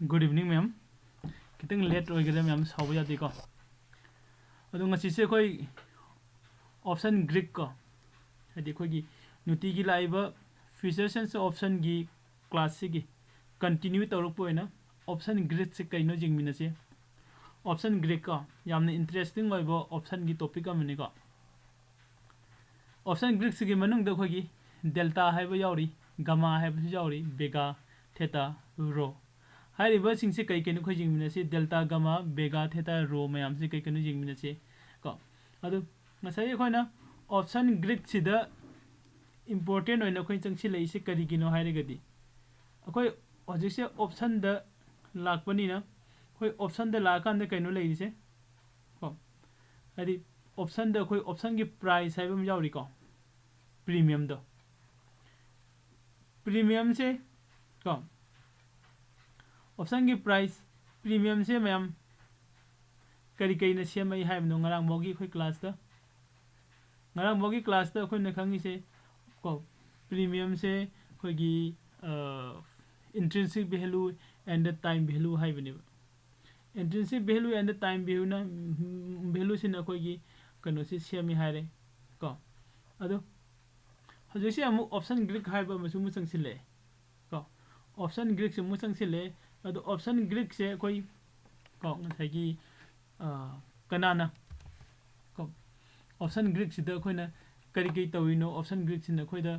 Good evening, ma'am. Kitang late oigada ma'am sabu yati ko. Ado ngasi se koi option Greek ko. Hadi koi gi nuti gi laiba feature sense option gi class gi continue tawrok po ena option Greek se kaino jingmina se. Option Greek ko yamna interesting oibo option gi topic amani ko. Option Greek se gi manung da koi gi delta haiba yauri, gamma haiba yauri, beta, theta, rho. Hai river sing se kai kenu khoi jingmina se delta gamma beta theta rho mayam se kai kenu jingmina se ko adu ngasai khoi na option Greek sida important oina khoi changsi lei se kari gino hai regadi akhoi hojik se option da lakpani na khoi option da lakan da kaino lei se ko adi option da khoi option gi price hai bam yauri ko premium do premium se ko option की price premium से ma'am करी कई न same आई है no ngarang mogi khoi class ta ngarang mogi class ta khoi na khangi se ko premium se khoi gi intrinsic value and the time value hai bani intrinsic value and the time value na value se na khoi gi kano se same hai re ko ado hojik se amu option Greek hai ba masu mu chang sile ko option Greek se mu chang sile ado option Greek se koi ko ngai gi kanana ko option Greek se da koi na kari kai tawino option Greek se na koi da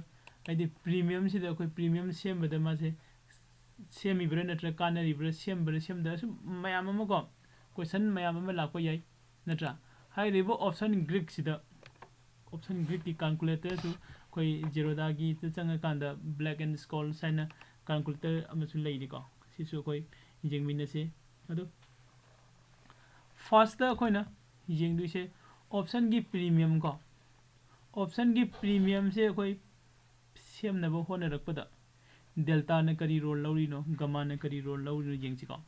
ai premium se da koi premium sem ba da ma se semi bra na tra kanari bra sem da su mayam ma ko question mayam ma la ko yai na tra hai ribo option Greek se da option Greek ki calculator su koi Zerodha gi tu changa kanda black and skull sign calculator amasu lei di ko sisu koi jengmina se ado first da koi na jengdu se option gi premium ko option gi premium se koi sem na bo hona rakpada delta na kari role lauri no gamma na kari role lauri no jengchi ko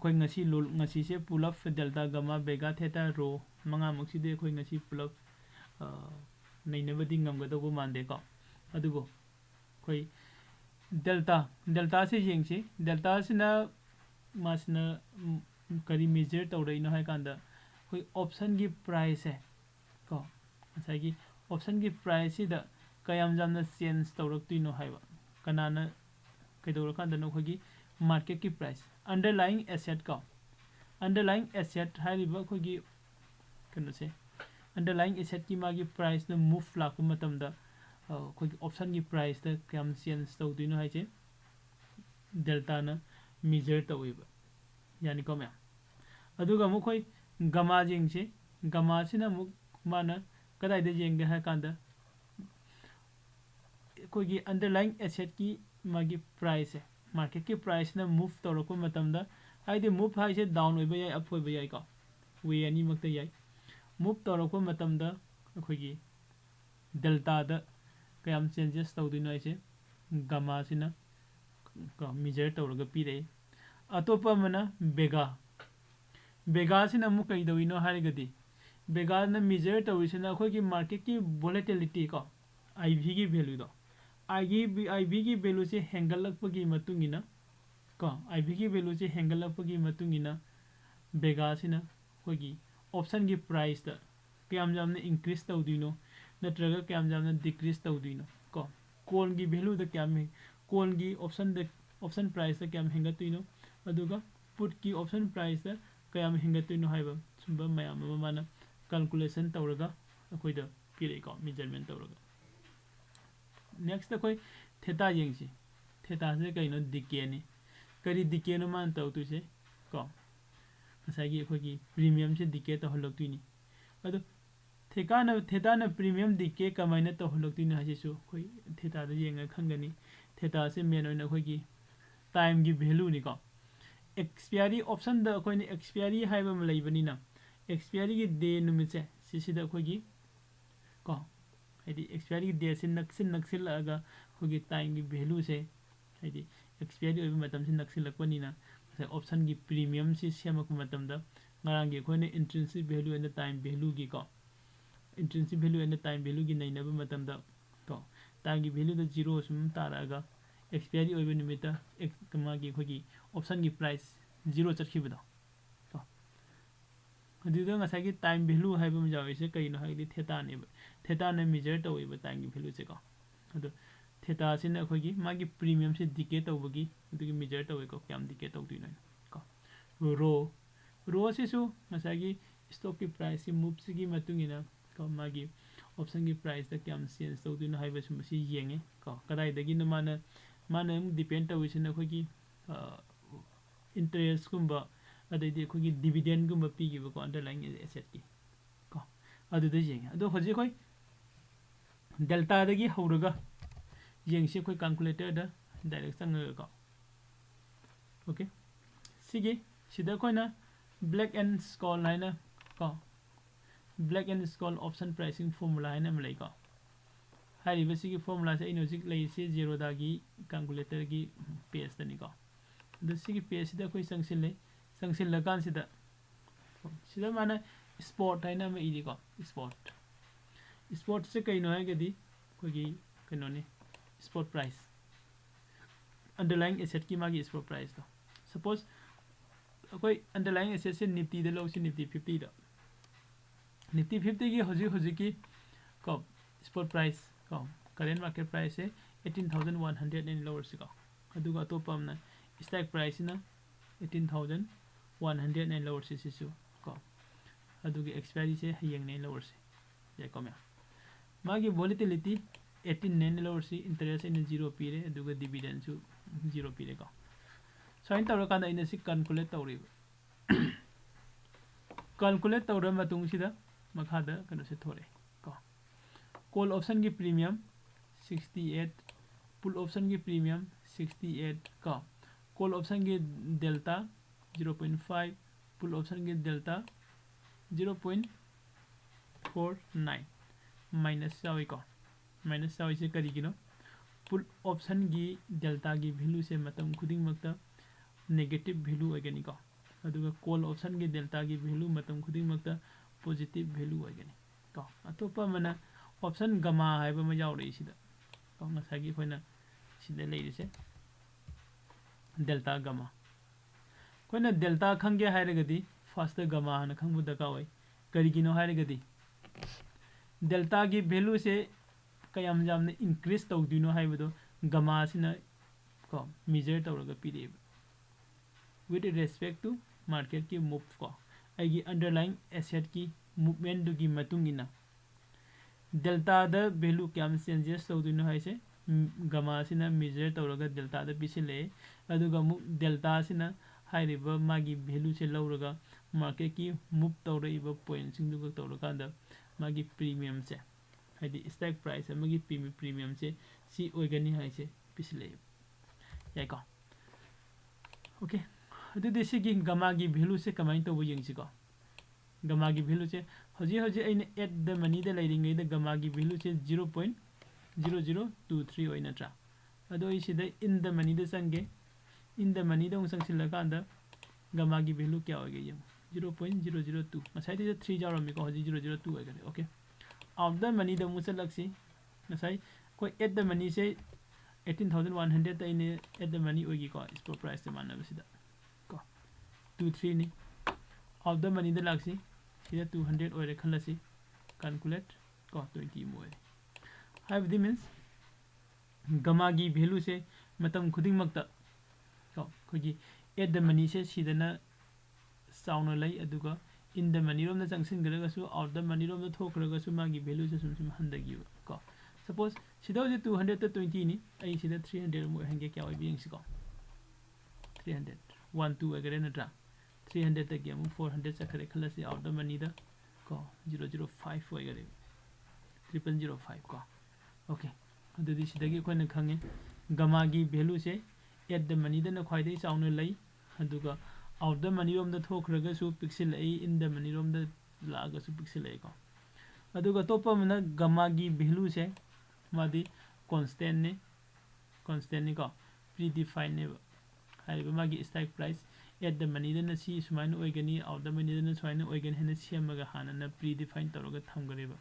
koi ngasi se pull up delta gamma beta theta rho manga muksi de koi ngasi pull up nei na badi ngam ga do mande ko adugo koi delta se jengchi delta sina masna kari measure tawrai no hai kanda koi option gi price hai ko asai gi option gi price da kayam jamna change tawrak tu no haiba kanana kaidor kanda no khogi market ki price underlying asset ko underlying asset hariba khogi kanu se underlying asset ki magi price na move lak matam da khoi option gi price da kam change taw dino hai che delta na measure tawiba yani ko me aduga mu khoi gamma jing che gamma sina mu mana kadai de jeng ga ha kanda khoi gi underlying asset ki magi price hai market ki price na move tawrako matam da ai de move hai se down oiba yai up oiba yai ko we ani makta yai move tawrako matam da khoi gi delta da kayam changes tawdino ai se gamma sina ko measure tawraga pire atopa mana bega sina mu kai dawino harigadi bega na measure tawisina khoi ki market ki volatility ko iv gi value do iv gi value se hengalakpagi matungina ko iv gi value se hengalakpagi matungina bega sina khoi gi option gi price da kayam jamna increase tawdino natraga kayam jamna decrease tawdino ko call gi value da kyam call gi option price da kyam hengatuino aduga put ki option price da kayam hengatuino haiba sumba mayam mana calculation tawraga akoi da pire ko measurement tawraga next da koi theta yengsi theta se kaino decay ni kari decay no man taw tu se ko asagi khoi gi premium se decay ta holoktuini adu theta na premium decay kamaina to holoktuini hasisu khoi theta da yenga khangani theta se main oina khoi gi time gi value ni ko expiry option da khoi ni expiry haiba ma leibani na expiry gi day numit se sisi da khoi gi ko hadi expiry gi day sin naksil aga khoi gi time gi value se hadi expiry oiba matam sin naksil lakpani na sa option gi premium si semak matam da ngarang gi khoi ni intrinsic value and the time value gi ko intrinsic value and the time value gi nainaba matam da to time gi value da 0 sum taraga expiry ओइबे निमित्ता मागी खोगी option की price 0 चटखिबदो को अदुदा ngसागी time value highway म जावइसे कइनो हाइदि theta ने theta ने major तोइबे time की value से को अदु थेटा सिना खोगी मागी प्रीमियम से डिके तोबगी अदुगी मेजर तोइ को क्याम डिके तोदिनो को रो सिसु ngसागी स्टॉक की प्राइस की मूव सिगी मतुंगिना को मागी ऑप्शन की प्राइस द क्याम चेंज तोदिनो हाइबे सुमसी येंगे को कदाइदगी न माने डिपेंड तोइसिना खोगी इंटरेस्ट कुंबा अदैदि खोगी डिविडेंड कुंबा पीगिबो को अंडरलाइंग एसेट की को अदुदा येंगे अदो होजे खोई डेल्टा दगी हौरगा येंगसे खोई कैलकुलेटर दा डायरेक्ट संग को ओके सिगे सिदा खोइना ब्लैक एंड स्कॉल लाइना को Black and Scholes option pricing formula है ना को हाइरिबे सिगी फॉर्मूला से इनोजिक लेसे जेरोदा की कैलकुलेटर की पेज तनी को द सिगी पेज सिदा कोई संगसिल लगान सिदा माना स्पॉट है ना में इदी को स्पॉट से कइनो है गदी कोई कइनो ने स्पॉट प्राइस अंडरलाइंग एसेट की मागी स्पॉट प्राइस तो सपोज कोई अंडरलाइंग एसेट से निफ्टी दे लो से निफ्टी 50 दा निफ्टी 50 की होजी की को स्पॉट प्राइस को करेंट मार्केट प्राइस है 18100 इन लोअर से को अदुगा तो पमना स्टॉक प्राइस ना 18100 इन लोअर से सिसु को अदुगी एक्सपायरी से हयंग ने लोअर से या कम मागी वोलेटिलिटी 18 ने लोअर से इंटरेस्ट इन 0 पीरे अदुगा डिविडेंड सु 0 पीरे को साइन तौर कांदा इन से कैलकुलेट तौरी कैलकुलेट तौर मतुंग सिदा मखादा कनो से थोरे को कॉल ऑप्शन की प्रीमियम 68 पुल ऑप्शन की प्रीमियम 68 का कॉल ऑप्शन की डेल्टा 0.5 पुल ऑप्शन की डेल्टा 0.49 माइनस जावे को माइनस जावे से करिगिनो पुल ऑप्शन की डेल्टा की वैल्यू से मतम खुदिंग मक्ता नेगेटिव वैल्यू होगनी को अदुगा कॉल ऑप्शन की डेल्टा की वैल्यू मतम खुदिंग मक्ता पॉजिटिव वैल्यू होगनी को अतोपा मना ऑप्शन गमा हाइबा म यावरे सिदा को ngसागी खोइना सिदा लेरिसे डेल्टा गमा खोइना डेल्टा खंगे हाइरगदी फर्स्ट गमा हन खंगबु दका होय करिगिनो हाइरगदी डेल्टा की वैल्यू से कयाम जामने इंक्रीज तौदिनो हाइबदो गमा सिना को मेजर तौरगा पीरे with respect to market की मूव को आइगी अंडरलाइंग एसेट की मूवमेंट दुगी मतुंगिना डेल्टा द वैल्यू क्याम चेंजेस तौदिनो हाइसे गमा सिना मेजर तौरगा डेल्टा द पिसिले अदुगा मु डेल्टा सिना हाइरिबा मागी वैल्यू से लौरगा मार्केट की मूव तौरइबा पॉइंट सिंग दुगा तौरगा द मागी प्रीमियम से हाइदि स्टॉक प्राइस मागी प्रीमियम से सी ओइगनी हाइसे पिसिले याइको ओके अदुदि सिगी गमा की वैल्यू से कमाइन तो यंगसिको गमा की वैल्यू से हजी अइने एट द मनी द लाइरिंग द गमा की वैल्यू से 0.0023 ओइ नत्रा अदो इसिद इन द मनी द संगे इन द मनी द संगसिल कांदा गमा की वैल्यू क्या होगे ये 0.002 मसाइ दे 3 जारमी को हजी 002 ओइगने ओके आउट द मनी द मुसलक्सी मसाइ कोई एट द मनी से 18100 त इने एट द मनी ओइगी को स्पॉट प्राइस से मानना बसिदा 23 ni of the money the laksi here 200 or khallasi calculate ko 20 mo have the means gama gi value se matam khuding makta ko khogi at the money se sidana sauna lai aduga in the money rom na jangsin garaga su out the money rom na thokraga su magi value se sum handagi ko suppose sida je 200 to 20 ni ai sida 300 mo hange kya oi being ko 300 1 2 agare na tra 300 तक हम 400 चखरे खलसी out the money the को 005 होइगरे 0005 को okay अदुदि सिदगी coin खंगे गमा की value से eight the money the न ख्वाइदे चाउन लै अदुगा आउट द मनी रोम द थोखरगा सु पिक्सल ए इन द मनी रोम द लागा सु पिक्सल ए को अदुगा तोप मन गमा की वैल्यू से मादी कांस्टेंट ने को प्री डिफाइन ने हाइबा मागी stock price at the money द सी सुमाइन ओइगनी आउट द मनी द सुमाइन ओइगन हेन सेमगा हाना प्री डिफाइन तौरगा थमगरेबा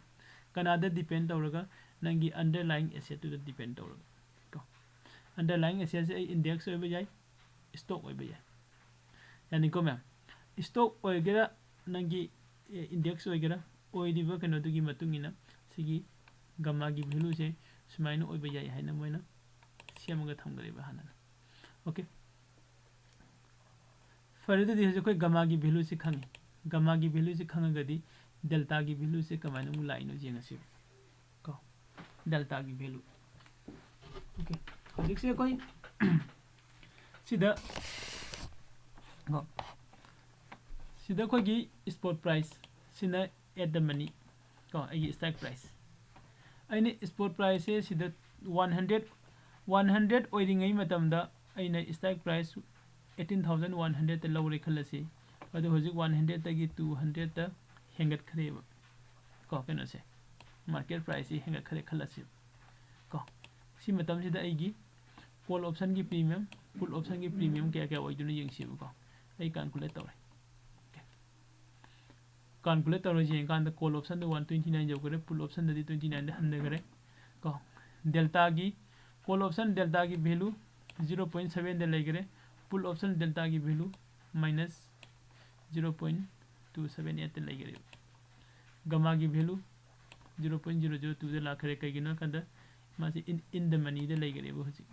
कनादा डिपेंड तौरगा नंगी अंडरलाइंग एसेट टू डिपेंड तौरगा को underlying asset से index होइबा जाय stock होइबा जाय यानी को मैम stock होइगेरा नंगी index होइगेरा ओइदिबा कनो दुगी मतुंगिना सिगी gamma gi value से सुमाइनो होइबा जाय हाइना मोइना सेमगा थमगरेबा हाना ओके फरेदे दि हजे कोइ gamma gi value से खंगे gamma gi value से खंगगदी delta gi value से कमाइनो मु लाइनो जेंगसे को delta gi value ओके हजिक से कोई सिदा कोई गी स्पॉट प्राइस सिना एट द मनी को आई स्ट्राइक प्राइस आइने स्पॉट प्राइस से सिदा 100 ओइरिंगै मतमदा आइने स्ट्राइक प्राइस 18100 त लौरे खलसी अदो हजिक 100 तगी 200 त हेंगत खरेब को केनो से मार्केट प्राइस से हेंगत खरे खलसी को सी मतम सिदा आइगी कॉल ऑप्शन की प्रीमियम पुट ऑप्शन की प्रीमियम क्या क्या ओइदुन यंगसिब को आई कैलकुलेट तौरे कैलकुलेट तौरे जे कान द कॉल ऑप्शन द 129 जो करे पुट ऑप्शन द 29 द हंदे करे को डेल्टा की कॉल ऑप्शन डेल्टा की वैल्यू 0.7 दे लेगरे पुट ऑप्शन डेल्टा की वैल्यू माइनस 0.278 दे लेगरे गमा की वैल्यू 0.002 दे लाखरे कगिनो कंद मासे इन द मनी दे लेगरे बो हजि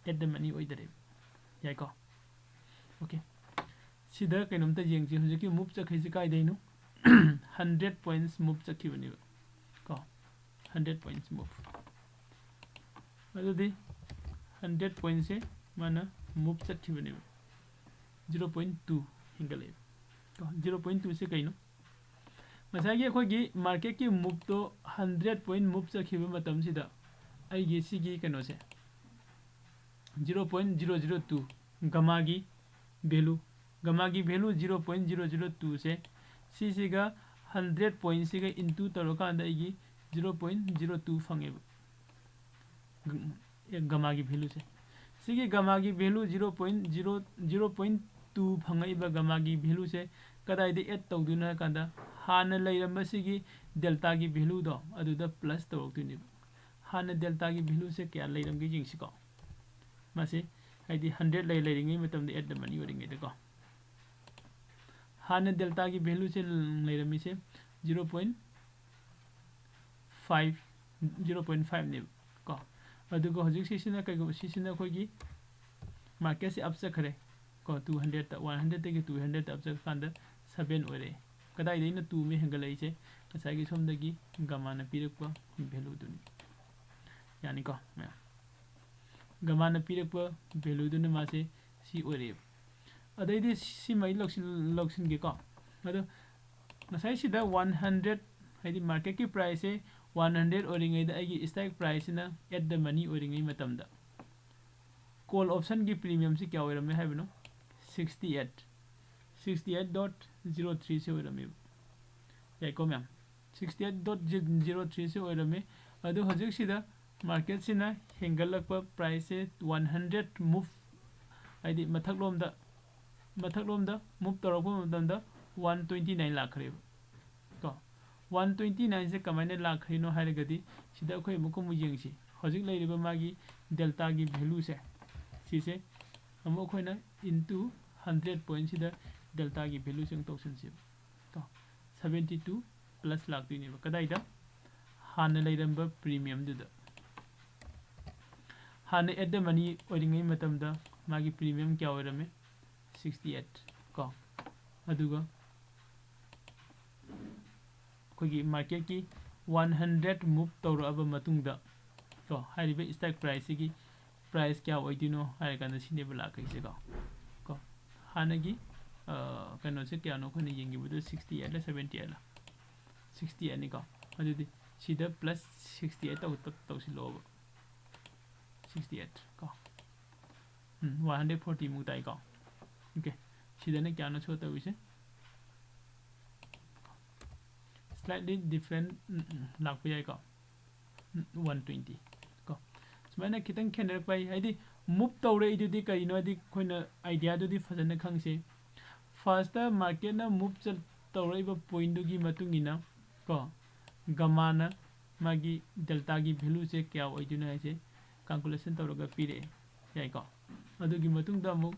एट द मनी ओइदरे याइको ओके सिदा कैनमता जेंगजी हजि मूव चखैसि काय दैनो 100 पॉइंट्स मूव चखिबनि को 100 पॉइंट्स मूव अदुदि 100 पॉइंट्स से माना मूव चखिबनि 0.2 हिंगले तो 0.2 से कैनो मसागी अखोगी मार्केट की मूव तो 100 पॉइंट मूव चखिबे मतम सिदा आइगे सिगी कैनो से 0.002 gamma की वैल्यू 0.002 से सीसीगा 100 पॉइंट से इनटू तरोका अंदर आएगी 0.02 फंगे gamma की वैल्यू से सीगे gamma की वैल्यू 0.2 फंगइबा gamma की वैल्यू से कदाइदे ऐड तौदुना कांदा हाना लैरम सिगी डेल्टा की वैल्यू दो अदुदा प्लस तौरक्तुनि हाना डेल्टा की वैल्यू से क्या लैरम की जिंगसिको मासे हाइदी 100 लै लैरिङै मतम एट द मनी ओरिङै दको हाने डेल्टा की वैल्यू से लैरमी से 0.5 ने को अदुगो हजिक सिसिना कैगो सिसिना खोगी मार्केट से अप चखरे को 200 त 100 तगे 200 त अप चख कांदा 7 ओरे कदाइ दैना 2 में हेंगलै से कसाइगी सोमदगी गमाना पिरकपा वैल्यू दुनी यानी को मैं गमाना पिरकपा वैल्यू दुने मासे सी ओरे अदैदि सी मै लक्सिन के को अदो नसाइ सिदा 100 हाइदि मार्केट की प्राइस से 100 ओरिङै द आइगी स्ट्राइक प्राइस ना एट द मनी ओरिङै मतम द कॉल ऑप्शन की प्रीमियम से क्या ओरमे हाइबनो 68.03 से ओरमे याइको मैम 68.03 से ओरमे अदो हजिक सिदा मार्केट सिना हेंगलकपा प्राइस से 100 मूव हाइदि मथकलोमदा मूव तौरपा मतमदा 129 लाखरे को 129 से कमाइने लाखरिनो हाइरगदी सिदा अखोय मुको मुजेंगसी हजिक लैरिबा मागी डेल्टा की वैल्यू से सिसे हम अखोयना इनटू 100 पॉइंट सिदा डेल्टा की वैल्यू से तौसनसी तो 72 प्लस लाखदिने कदाइदा हाना लैरंबा प्रीमियम दुदा हाना एट द मनी ओरिङै मतमदा मागी प्रीमियम क्या ओरमे 68 को अदुगा कोगी मार्केट की 100 मूव तौरब मतुंगदा तो हाइरिबे स्टॉक प्राइस की प्राइस क्या ओइदिनो हाइरकान सिनेब लाखैसे को हानगी कनो से क्या नो खने येंगिबदो 68 ला 78 ला 68 नि को अदुदि सिदा प्लस 68 तौसिलोब 68 को 140 मुताई को ओके सिदाने क्या नो छोटा विषय स्लाइटली डिफरेंट लाख जाए को 120 को सुमाइना खितंग खेनर पाई हाइदि मूव तौरे इदुदि करिनो दि खोइना आइडिया दुदि फजन खंगसे फर्स्ट मार्केट ना मूव चल तौरेबा पॉइंट दुगी मतुंगिना को गमाना मागी डेल्टा की वैल्यू से क्या ओइदुना है से calculation tawraga pire yai ko adugi matungda amuk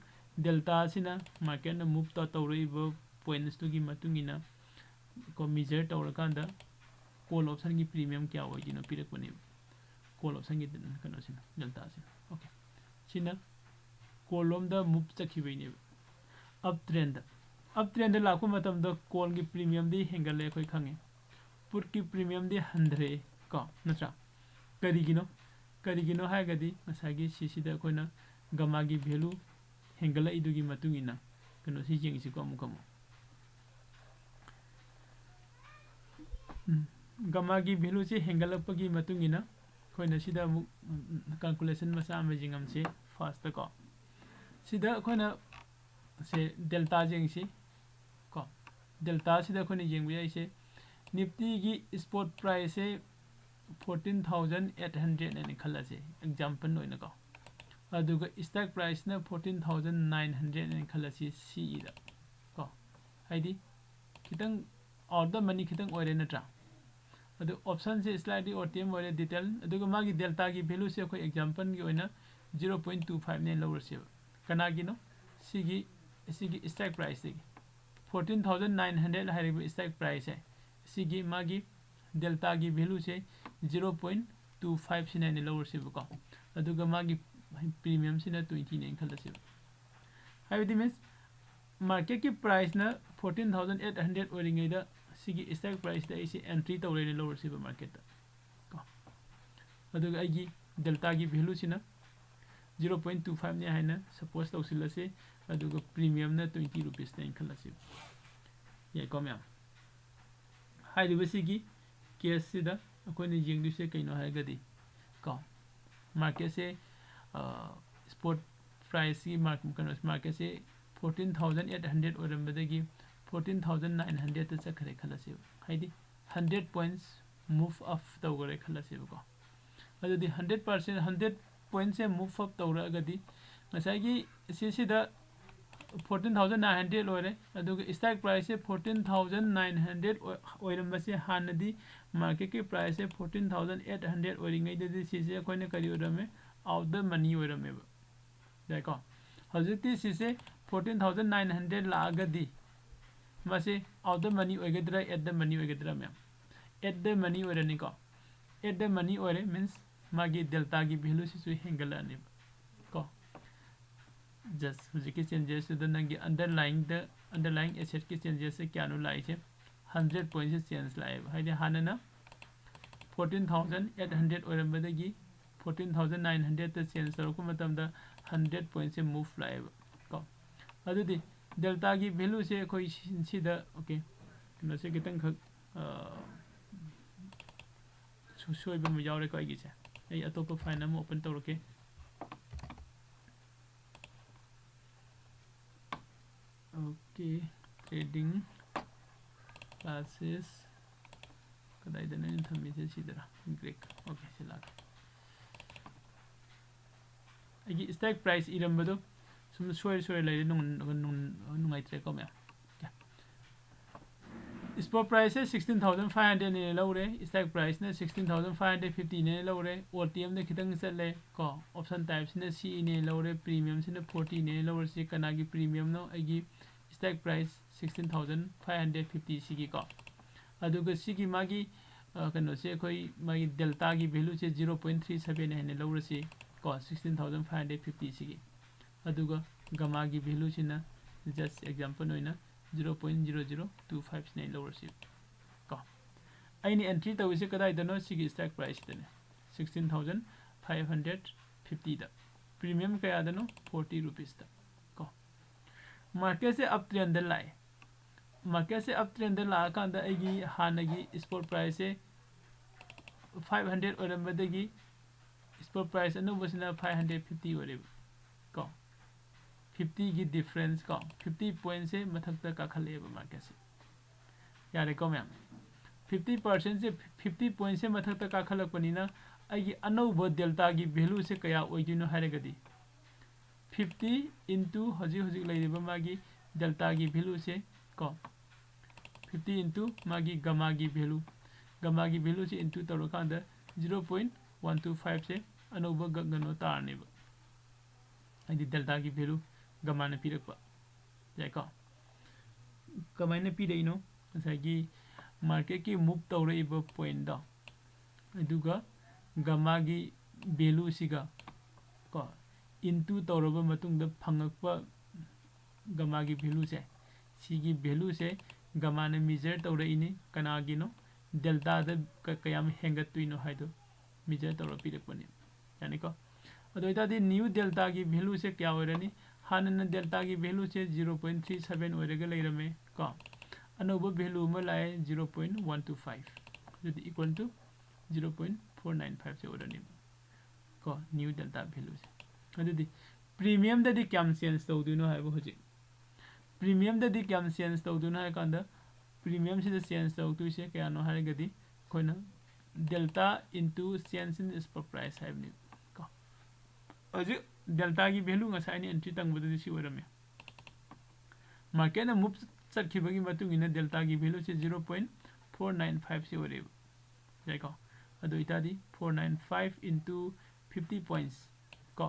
delta sina market na move tawraiba points to gi matungina ko measure tawrakanda call option gi premium kya oigino pirakpani call option gi kano sina delta sina okay sina column da move chakhibaini uptrend lakpa matam da call gi premium di hengale khoi khange put ki premium di 100 ko natra karigino haigadi masagi sisida koina gamma gi value hengala idugi matungina kano si jengsi ko amukamo gamma gi value se hengalapagi matungina koina sida calculation masa amazing amse fast ko sida koina se delta jengsi ko delta sida koina jengbu yai se nifty gi spot price se 14,800 and khalase example noina ko aduga stock price na 14,900 and khalase ce da ko haidi kitang order money kitang oire natra adu option se slightly OTM oire detail aduga magi delta gi value se ko example gi oina 0.25 ne lower se kana gi no sigi stock price se 14,900 haribu stock price hai sigi magi delta gi value se 0.25 sina ne lower se ko aduga magi premium sina 20 ne khala se haibidi means market ki price na 14,800 oringai da sigi stock price da isi entry tawre ne lower se market da ko aduga agi delta gi value sina 0.25 ne haina suppose tawsila se aduga premium na 20 rupees ne khala se ye ko mya haibidi sigi case sida akoine jengdu se kaino haigadi ko market se spot price ki market se 14,800 orambadagi 14,900 ta chakhare khalase haidi 100 points move up tawgare khalase ko adudi 100% 100 points se move up tawra agadi masagi sida 14,900 lore aduga stock price 14,900 oirambase hanadi market ki price 14,800 oringai dadi sise koine kari orame out the money orame deko hojiti sise 14,900 lagadi mase out the money oigadra at the money oigadra me at the money orani ko at the money ore means magi delta gi value sisu hengala ne ko just hujiki changes to the nangi underlying asset ki changes se kya no lai se 100 points se change lai haide hanana 14,800 orambadagi 14,900 ta change sarku matam da 100 points se move lai ko adudi delta gi value se koi sida okay no se kitang khak soi ba mu yaure ko agi se ai atopa file am open tawrke okay trading classes kadai dana in thammi se sidara break okay sila agi stock price irambado sum soi lai nungai tre ko me spot price 16,500 ne lawre stock price na 16,550 ne lawre OTM ne khitang chatle ko option types ne C ne lawre premium se ne 40 ne lawre se kanagi premium no agi stock price 16,550 sigi ko aduga sigi magi kano se khoi magi delta gi value se 0.37 ne lawre se ko 16,550 sigi aduga gamma gi value sina just example noina 0.0025 ne lower se ko aini entry tawise kadai dano sigi stock price dane 16,550 da premium kaya dano 40 rupees da ko market se uptrend lai market se uptrend la kanda agi hanagi spot price se 500 orambadagi spot price anu basina 550 ore ko 50 की difference को 50 points से मथक तक का खले market से यारे को ma'am 50% से 50 points से मथक तक का खलक पनी ना आई अनौब डेल्टा की value से कया ओइदिनो हारेगदी 50 into हजी लाइरेबा मागी डेल्टा की value से को 50 into मागी गमा की value से into तोरकांदा 0.125 से अनौब गनो तारनेब हाइदि डेल्टा की वैल्यू गमा ने पिरकपा याइको कमाइने पिरइनो ngसाइगी मार्केट की मूव तौरइब पॉइंट द अदुगा गमा की वैल्यू सिगा को इनटू तौरब मतुंग द फंगकपा गमा की वैल्यू से सिगी वैल्यू से गमा ने मेजर तौरइनी कनागिनो डेल्टा द कयाम हेंगतुइनो हाइदो मेजर तौर पिरकपने यानी को अदोइतादि न्यू डेल्टा की वैल्यू से क्या होरनी हानन डेल्टा की वैल्यू से 0.37 ओरेगा लेरमे को अनोब वैल्यू म लाए 0.125 जदि इक्वल टू 0.495 से ओरनी को न्यू डेल्टा वैल्यू से अदुदि प्रीमियम ददि क्याम चेंज तौदुनो हाइबो होजि प्रीमियम ददि क्याम चेंज तौदुनो हाइ कांदा प्रीमियम से चेंज तौदु से कयानो हाइगदि कोइना delta into change in spot price हाइबनि को अजि डेल्टा की वैल्यू ngसाइनि एंट्री तंगबदि सि ओरमे मार्केट ना मूव चटखिबगी मतुंगिना डेल्टा की वैल्यू से 0.495 से ओरेब जाइको अदो इतादि 495 इनटू 50 पॉइंट्स को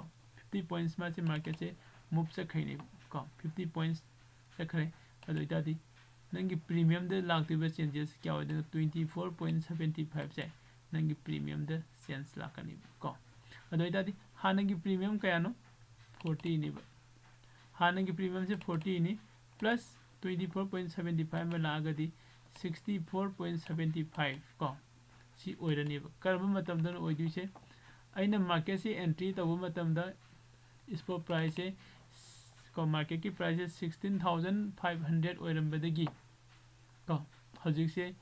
50 पॉइंट्स मा से मार्केट से मूव चखैने को 50 पॉइंट्स चखरे अदो इतादि नंगी प्रीमियम दे लाक्तिबा चेंजेस क्या होदे 24.75 से नंगी प्रीमियम दे चेंज लाकनि को अदो इतादि हानगी प्रीमियम कयानो 40 निबा हानगी प्रीमियम से 40 नि प्लस 24.75 में लागदी 64.75 को सी ओइरनिबा करब मतमदन ओइदुसे अइना मार्केट से एंट्री तब मतमदा स्पॉट प्राइस से को मार्केट की प्राइस 16,500 ओइरंबदगी को हजिक से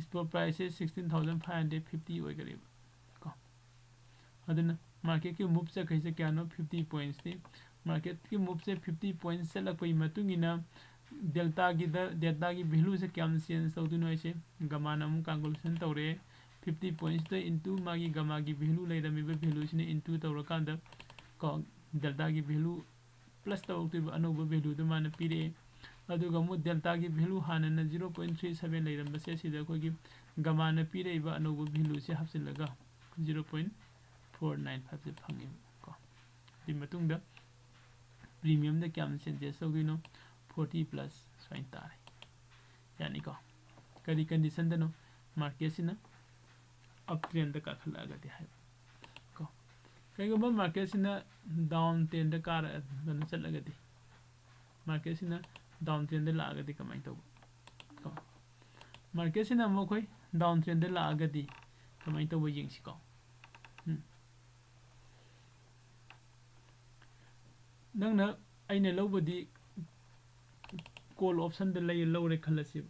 स्पॉट प्राइस से 16,550 ओइगरेबा को अदना मार्केट की मूव से कैसे क्या नो 50 पॉइंट्स थी मार्केट की मूव से 50 पॉइंट्स से लगपई मतुंगिना डेल्टा की वैल्यू से क्या चेंज तौदुनो ऐसे गमा नमु कैलकुलेशन तौरे 50 पॉइंट्स द इनटू मागी गमा की वैल्यू लेरमिबा वैल्यू सिने इनटू तौरकांदा को डेल्टा की वैल्यू प्लस तौरतिबा अनोबा वैल्यू द माने पिरे अदुगा मु डेल्टा की वैल्यू हानना 0.37 लेरमबसे सिदा कोगी गमा न पिरेबा अनोबा वैल्यू से हपसिलगा 0.495 से फंगे को दि मतुंगदा प्रीमियम द क्याम चेंजेस तौदिनो 40 प्लस स्वाइन तारे यानी को करी कंडीशन दनो मार्केट सिना अप ट्रेंड द काखलागदि हाय को कईगुम मार्केट सिना डाउन ट्रेंड द कार दनो चलगदि मार्केट सिना डाउन ट्रेंड द लागदि कमाई तो को मार्केट सिना मखोय डाउन ट्रेंड द लागदि कमाई तो वो यिंगसि को नंगना अइने लौबदि कॉल ऑप्शन द लय लौरे खलसि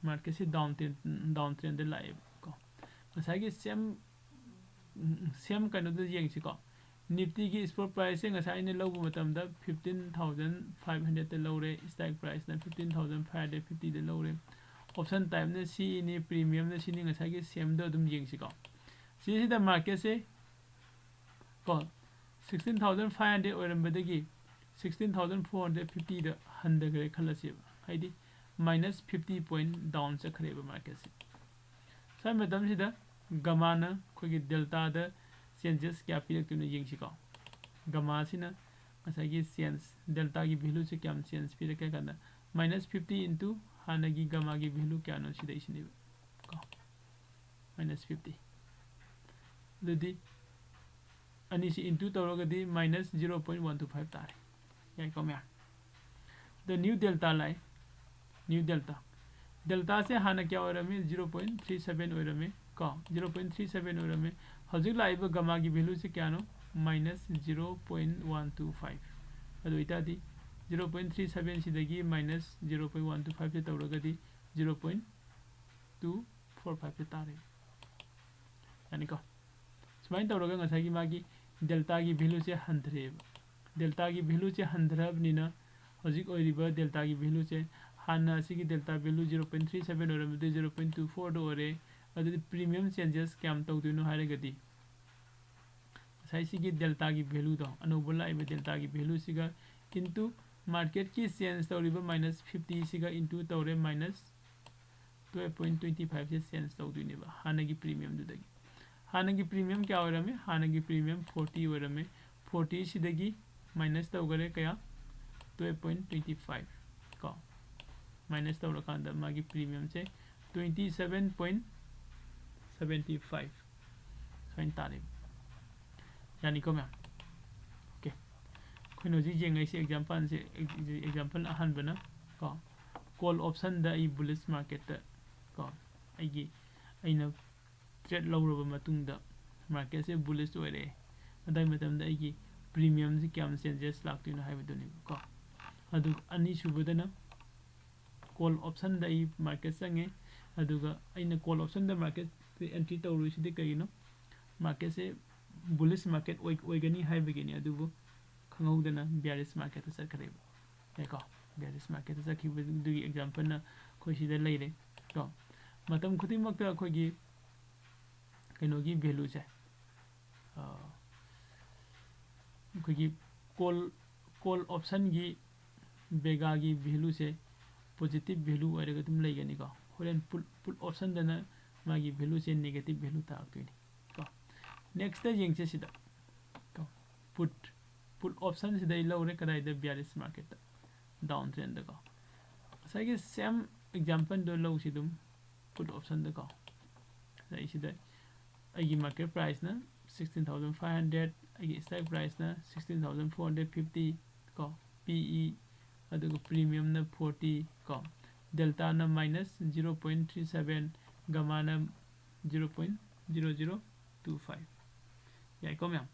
मार्केट से डाउन ट्रेंड द लाए को ngसाइगी सेम कनो द यंगसि को निफ्टी की स्पॉट प्राइस से ngसाइने लौब मतमदा 15,500 ते लौरे स्ट्राइक प्राइस ना 15,550 दे लौरे ऑप्शन टाइम ने सी ने प्रीमियम ने सिनि ngसाइगी सेम द अदुम यंगसि को सी द मार्केट से को 16,500 ओरमबदगी 16,450 द हंदगरे खलसि हाइदी माइनस 50 पॉइंट डाउन चखरेब मार्केट से साइ मतम सिदा गमाना खोगी डेल्टा द चेंजेस क्या पिरक्तुनो यिंगसिको गमा सिना ngसाइगी चेंज डेल्टा की वैल्यू से क्या चेंज पिरके कना माइनस 50 इनटू हानगी गमा की वैल्यू क्या नो सिदा इसिनिब को माइनस 50 ददि अनिसि इनटू तौरगदि माइनस 0.125 तारे याई कम्या द न्यू डेल्टा लाई न्यू डेल्टा से हाना क्या ओरमे 0.37 ओरमे को 0.37 ओरमे हजिक लाइब गमा की वैल्यू से क्या नो माइनस 0.125 अदो इतादि 0.37 सिदगी माइनस 0.125 से तौरगदि 0.245 से तारे यानी को सुमाइन तौरगा ngसाइगी मागी डेल्टा की वैल्यू से हंधरेब डेल्टा की वैल्यू से हंधरबनिना हजिक ओरिबा डेल्टा की वैल्यू से हाना सिगी डेल्टा वैल्यू 0.37 ओरमदे 0.24 दो ओरे अदि प्रीमियम चेंजेस क्याम तौदुनो हारेगदि साइसिगी डेल्टा की वैल्यू दो अनोबला इबे डेल्टा की वैल्यू सिगा इनटू मार्केट की चेंज तौरिबा माइनस 50 सिगा इनटू तौरे माइनस 12.25 से चेंज तौदुनिबा हाना की प्रीमियम दुदगी हानगी प्रीमियम क्या ओरमे हानगी प्रीमियम 40 ओरमे 40 सिदगी माइनस तौगरे कया 12.25 को माइनस तौरकांदा मागी प्रीमियम से 27.75 साइन तारे यानी को मैम ओके खोनो जी जेंगै से एग्जांपल अहन बना को कॉल ऑप्शन द ई बुलिश मार्केट को आइगी अइना ट्रेड लौरबा मतुंगदा मार्केट से बुलिश ओइरे अदाई मतमदा आइगी प्रीमियम से क्या चेंजेस लाक्तिनो हाइबदुनि को अदु अनि सुबदना कॉल ऑप्शन द ई मार्केट संगे अदुगा अइना कॉल ऑप्शन द मार्केट एंट्री तौरुसिदि कइनो मार्केट से बुलिश मार्केट ओइगनी हाइबगिनि अदुबु खंगौदना बेरिश मार्केट चखरे को बेरिश मार्केट चखिबदुगी एग्जांपल ना खोसिदा लेरे को मतम खुदिमकता खोगी कइनोगी वैल्यू से खोगी कॉल ऑप्शन की बेगा की वैल्यू से पॉजिटिव वैल्यू ओइरगा तुम लेगनी को होरेन पुट ऑप्शन दना मागी वैल्यू से नेगेटिव वैल्यू ताक्तोइनि को नेक्स्ट जेंगसे सिदा को पुट ऑप्शन सिदा लौरे कदाइदा बेरिश मार्केट डाउन ट्रेंड को साइगे सेम एग्जांपल दो लौ सिदुम पुट ऑप्शन द को साइ सिदा आइगी मार्केट प्राइस ना 16,500 आइगी स्ट्राइक प्राइस ना 16,450 को PE अदुगो प्रीमियम ना 40 को डेल्टा ना माइनस 0.37 गामा ना 0.0025 याई को मैम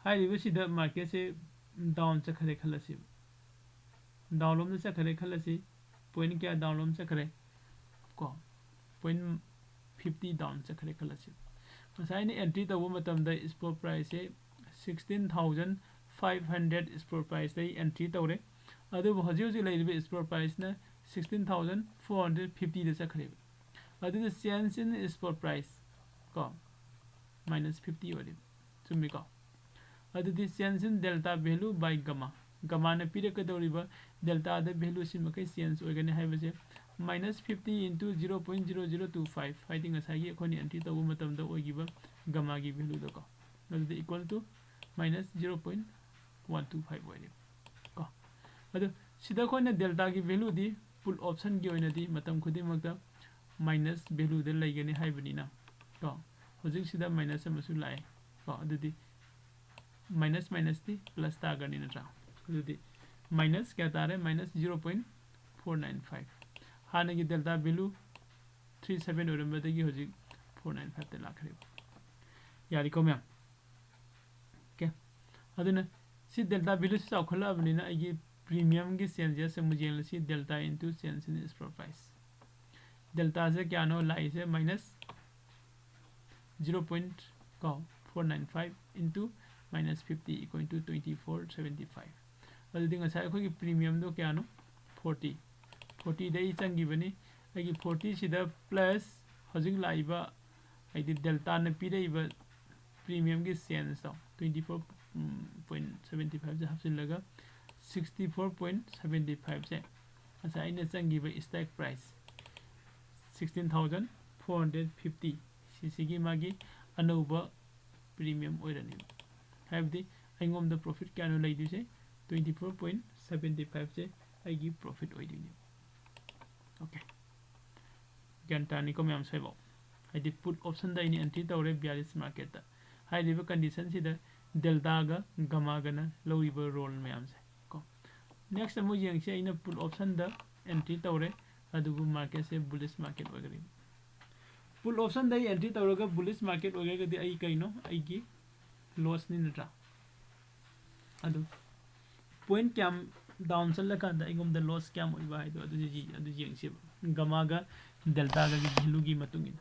हाइरिबो सिदा मार्केट से डाउन चखरे खलसी डाउन लोम चखरे खलसी पॉइंट क्या डाउन लोम चखरे को पॉइंट 50 डाउन चखरे खलसी मसाइने एंट्री तब मतमदा स्पॉट प्राइस से 16,500 स्पॉट प्राइस दे एंट्री तौरे अदुबो हजि हजि लेरिबे स्पॉट प्राइस ना 16,450 दे चखरे अदुदा चेंज इन स्पॉट प्राइस को -50 ओरि चुम्मी को अदुदी change in delta value by gamma gamma ने पिरकदौरिबा डेल्टा द वैल्यू सिमकै चेंज ओइगने हाइबसे -50 into 0.0025 हाइदिंग असागी अखोनी एंट्री तब मतमदा ओइगिबा गामा की वैल्यू दको अदुदा इक्वल टू -0.125 ओइरे को अदु सिदा खोना डेल्टा की वैल्यू दी पुल ऑप्शन की ओइना दी मतम खुदि मकदा माइनस वैल्यू दे लाइगने हाइबनिना को होजिक सिदा माइनस अमसु लाए को अदुदी माइनस माइनस दी प्लस तागनी नट्रा अदुदी माइनस क्या तारे -0.495 हाने की डेल्टा वैल्यू 37 ओरमबदगी होजिक 495 ते लाखरे यारी को मैम के अदुना सी डेल्टा वैल्यू से चौखलाबनिना आगी प्रीमियम की चेंजेस से मुझे लसी delta into change in spot price delta से क्या नो लाई से -0.495 into -50 equal to 2475 अदुदी ngasa अखोगी premium दो क्या नो 40 दे चंगिबनी आगी 40 सिदा प्लस हजिक लाइबा आइदी डेल्टा ने पिरेइबा प्रीमियम की चेंज तो 24.75 से हफसिलगा 64.75 से ऐसा आइने चंगिबा स्ट्राइक प्राइस 16,450 सीसीगी मागी अनौबा प्रीमियम ओइरनी हाइबदी आइंगोम द प्रॉफिट क्या नो लाइदु से 24.75 से आइगी प्रॉफिट ओइदिनी ओके गंटानी को मैम सेबो आइदी पुट ऑप्शन दा इनी एंट्री तौरे बेरिश मार्केट दा हाइरिबा कंडीशन सिदा डेल्टा गा गामा गना लौरिबा रोल मैम से को नेक्स्ट अमु यंगसे इना पुट ऑप्शन दा एंट्री तौरे अदुगु मार्केट से बुलिश मार्केट वगैरह पुट ऑप्शन दा एंट्री तौरगा बुलिश मार्केट वगैरह दी आई कइनो आइगी लॉस नि नट्रा अदु पॉइंट क्या डाउन चलकांदा इगोम द लॉस क्या मोइबा हाइदो अदु जी अदु यंगसे गामा गा डेल्टा गा की वैल्यू की मतुंगिन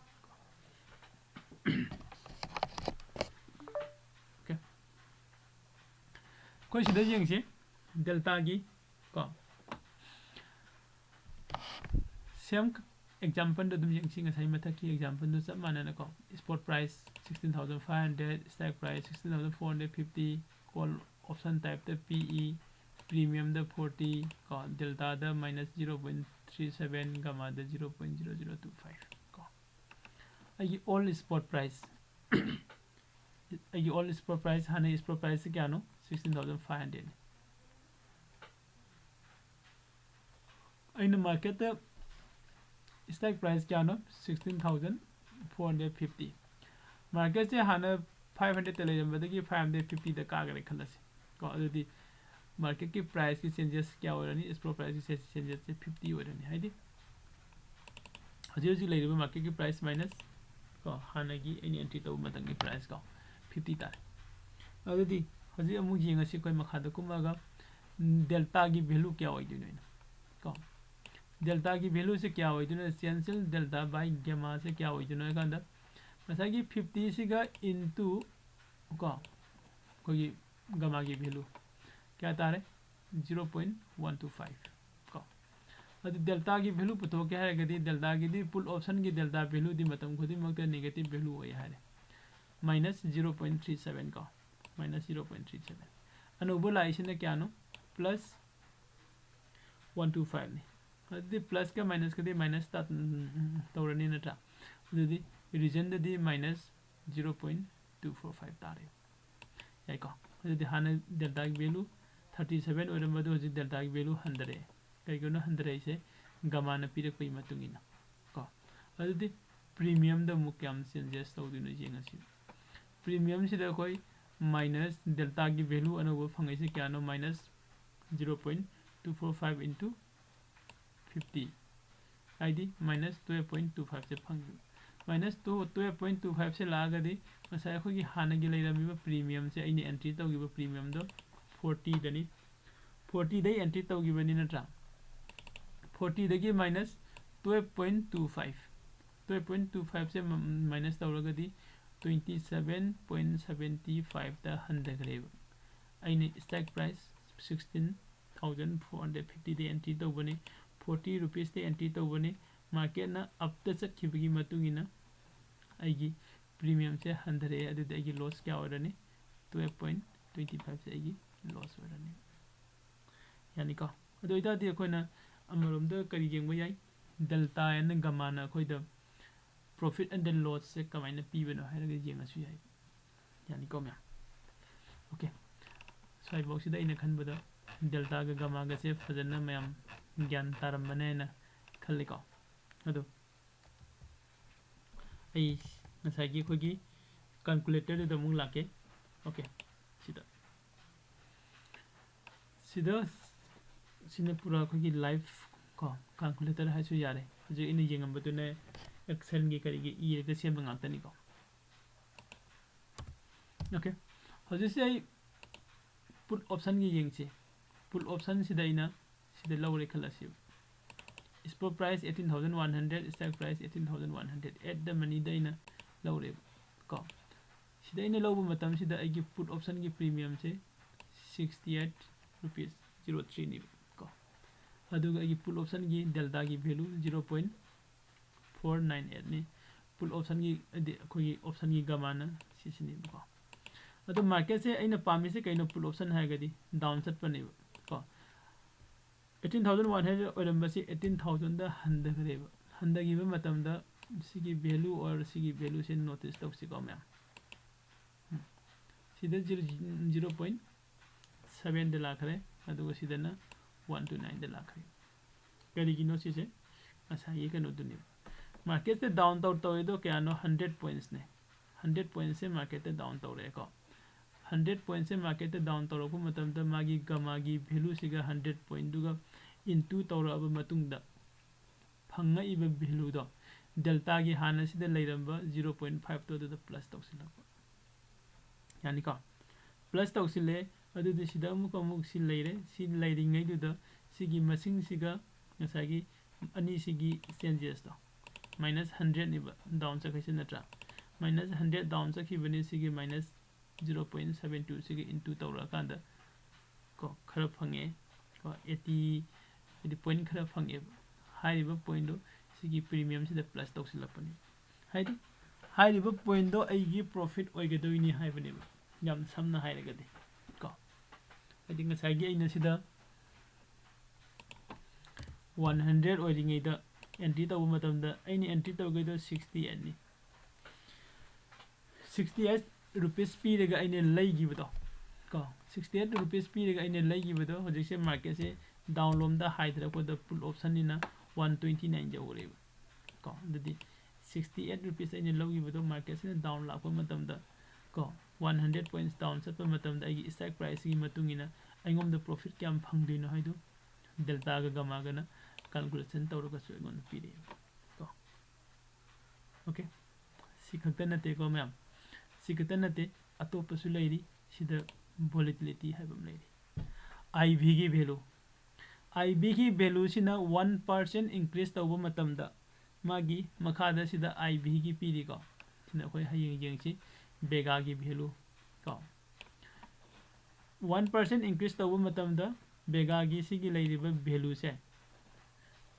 ओके कोई सिदा यंगसे डेल्टा की को सेम एग्जांपल दो तुम यंगसिंग असै मथा की एग्जांपल दो सब मानना को spot price 16,500 strike price 16,450 call option type the PE premium the 40 को डेल्टा द -0.37 गामा द 0.0025 को आई ऑल स्पॉट प्राइस ꯑꯩꯒꯤ ꯑꯣꯜ ꯁ꯭ꯄꯣꯠ ꯄ꯭ꯔꯥꯏꯁ ꯍꯥꯟꯅ ꯁ꯭ꯄꯣꯠ ꯄ꯭ꯔꯥꯏꯁꯁꯦ ꯀꯌꯥꯅꯣ 16,500 ꯑꯩꯅ ꯃꯥꯔꯀꯦꯠꯇ ꯁ꯭ꯇ꯭ꯔꯥꯏꯛ ꯄ꯭ꯔꯥꯏꯁ ꯀꯌꯥꯅꯣ 16,450 ꯃꯥꯔꯀꯦꯠꯁꯦ ꯍꯥꯟꯅ 500ꯗ ꯂꯩꯔꯝꯕꯗꯒꯤ 550ꯗ ꯀꯥꯒꯔꯦ ꯈꯜꯂꯁꯤ ꯀꯣ ꯑꯗꯨꯗꯤ मार्केट की प्राइस की चेंजेस क्या हो रही स्पॉट प्राइस की चेंजेस से 50 हो रही है हजी हजी मार्केट की प्राइस माइनस को हाँ की एंट्री तब की प्राइस को 50 तारे अभी हजी येंगे कोई मखाद कुमागा डेल्टा की वैल्यू क्या होइदोनो को डेल्टा की वैल्यू से क्या होइदोनो एसेंशियल डेल्टा बाय गेमा से क्या होइदोनो कांदा मसागी 50 सिगा इनटू को कोई गमा की वैल्यू क्या तारे 0.125 को अदि डेल्टा की वैल्यू पुतो क्या है गदी डेल्टा की दी पुल ऑप्शन की डेल्टा वैल्यू दी मतम खुदी मक्ते नेगेटिव वैल्यू होय हारे माइनस 0.37 को माइनस 0.37 अनुभव लाइसिने क्या नो प्लस 125 ने अदि प्लस का माइनस का दी माइनस ता तौरनी नटा अदि रीजन दी माइनस 0.245 तारे याइको अदि हाने डेल्टा की वैल्यू 37 और मधु हजी डेल्टा की वैल्यू 100 कईगोनो 100 से गमाना पीरकपई मतुंगिना को अदि प्रीमियम द मुक्याम चेंजेस तौदिनो जेंगसी प्रीमियम सिदा कोई माइनस डेल्टा की वैल्यू अनोबो फंगै से क्या नो माइनस 0.245 into 50 आईडी माइनस 12.25 से फंग माइनस 12.25 से लागदी मसाय अखोगी हानगी लेरमीबा प्रीमियम से अइने एंट्री तौगिबा प्रीमियम दो 40 दनी 40 दे एंट्री तौगिबनी नट्रा 40 दगी माइनस 12.25 12.25 से माइनस तौरगदी 27.75 ता हंदगरेब अइने स्ट्राइक प्राइस 16,450 दे एंट्री तौबनी 40 रुपीस दे एंट्री तौबनी मार्केट ना अब तक चटखिबगी मतुंगिना आइगी प्रीमियम से 100 अदुदे आइगी लॉस क्या होरनी 12.25 से आइगी लॉस होरनी यानी को अदुइता दि अखोइना अमरोम द करी गेंगबो याई डेल्टा एन गमाना अखोइदा प्रॉफिट एंड लॉस से कमाइना पीबनो हाइरगे जेंगसु याई यानी को म्या ओके स्वाइ बॉक्स दा खनबदा डेल्टा गा गमा गा से फजना मैम ज्ञान तारमने ना खल्लिको अदो आई नसागी खोगी कैलकुलेटर द मुंग लाके ओके सिदा सिदा सिने पूरा खोगी लाइव को कैलकुलेटर हाइसु यारे जे इन येंगम बतुने एक्सेल गी करिगी ई गे सेम ngakतनी को ओके हजे से आई पुट ऑप्शन गी येंगचे पुट ऑप्शन सिदा इना सिदा लवरे खलासियो spot price 18,100 strike price 18,100 at the money दैना लौरे को सिदैना लौब मतम सिदा आइगी पुट ऑप्शन की प्रीमियम से 68 रुपीस 03 नि को अदुगा आइगी पुट ऑप्शन की डेल्टा की वैल्यू 0.498 नि पुट ऑप्शन की कोई ऑप्शन की गमाना सिसिनि को अदो मार्केट से आइना पामी से कइनो पुट ऑप्शन हागदी डाउन सेट पने को 18,100 ओरम्बसी 18,000 दा हंदगरेब हंदगिबा मतमदा सिगी वैल्यू और सिगी वैल्यू से नोटिस तौसिको मैम सिदा 0.7 दे लाखरे अदुगा सिदना 129 दे लाखरे करिगिनो सिसे असा ये कनो दुनि मार्केट से डाउन तौर तो क्या नो 100 पॉइंट्स ने 100 पॉइंट्स से मार्केट से डाउन तौरे को 100 पॉइंट से मार्केट डाउन तौरको मतमदा मागी गमागी वैल्यू सिगा 100 पॉइंट दुगा इनटू तौरब मतुंगदा फंगा इबा वैल्यू दो डेल्टा की हाना सिदा लेरंबा 0.5 तो द प्लस तौसिलको यानी का प्लस तौसिले अदुदि सिदा अमुक सि लेरे सि लेरिंगै दुदा सिगी मसिंग सिगा नसागी अनि सिगी चेंजेस दो माइनस 100 निबा डाउन सकैसे नत्रा माइनस 100 डाउन सकिबनि सिगी माइनस 0.72 सिगी इनटू तौरा कांदा को खरा फंगे को 80 पॉइंट खरा फंगे हाइरिबा पॉइंट दो सिगी प्रीमियम सिदा प्लस तौसिलपनि हाइदि हाइरिबा पॉइंट दो आइगी प्रॉफिट ओइगदोइनि हाइबनि याम समना हाइरगदि को आइदि ngसाइगी आइना सिदा 100 ओइरिङैदा एंट्री तौब मतमदा आइनि एंट्री तौगैदो 68 नि 68 rupees पीरगा अने लेगिबदो को 68 rupees पीरगा अने लेगिबदो हजिसे मार्केट से डाउन लोम दा हाइद्रा को द पुल ऑप्शन निना 129 जौरे को ददी 68 rupees अने लगिबदो मार्केट से डाउन लाको मतम दा को 100 points डाउन सत मतम दा आई स्ट्राइक प्राइस की मतुंगिना अइगोम द प्रॉफिट क्याम फंगदिनो हाइदो डेल्टा गा गमा गना कैलकुलेशन तौरगा सु अइगोन पीरे को ओके सिखत नते को मैम सिखत नते अतोपसु लेरी सिदा volatility हाइबम लेरी आईवी की वैल्यू आईवी की वैल्यू सिना 1% इंक्रीज तौब मतमदा मागी मखादा सिदा आईवी की पीरी को सिना कोई हयेंग येंगसी बेगा की वैल्यू को 1% इंक्रीज तौब मतमदा बेगा की सिगी लेरिबा वैल्यू से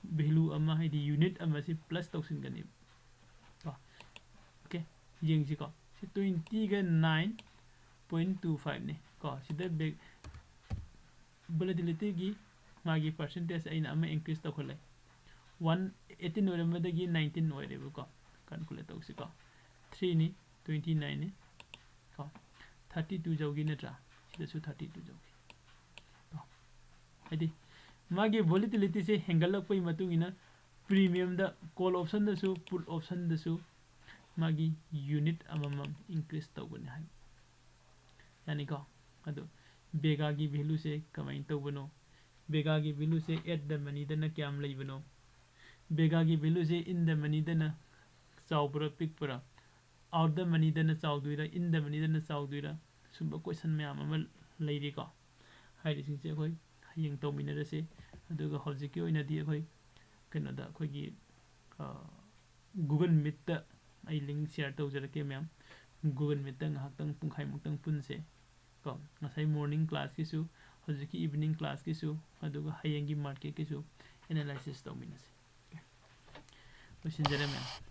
वैल्यू अमा हाइदी यूनिट अमा सि प्लस तौसिनगनी को ओके येंगसी को 20 ga 9.25 ने को सिदा बेग volatility की मागी परसेंटेज अइना अमा इंक्रीज तौखले 118 ओरमदगी 19 ओरेबो को कैलकुलेट तौसी को 3 नि 29 ने को 32 जौगी नत्रा सिदासु 32 जौगी को हाइदी मागी volatility से हेंगलक मतुंगिना प्रीमियम दा कॉल ऑप्शन दसु पुट ऑप्शन दसु मागी यूनिट अमम इंक्रीज तौबने हाय यानी को अदो बेगा की वैल्यू से कमाइन तौबनो बेगा की वैल्यू से एट द मनी दना क्याम लेबनो बेगा की वैल्यू से इन द मनी दना चाउबरा पिकपरा आउट द मनी दना चाउदुइरा इन द मनी दना चाउदुइरा सुबह क्वेश्चन मैम अमल लेरी को हाइरिसिंग से कोई हयेंग तौमिनरसे अदुगा हौजिकी ओइनादी अखोय कनोदा अखोयगी गूगल मीट आई लिंक शेयर तौजरके ma'am Google Meet ngahaktang pungkhai muktang punse ko ngasai morning class kisu hojiki evening class kisu aduga hayengi market kisu analysis tauminase question jare ma'am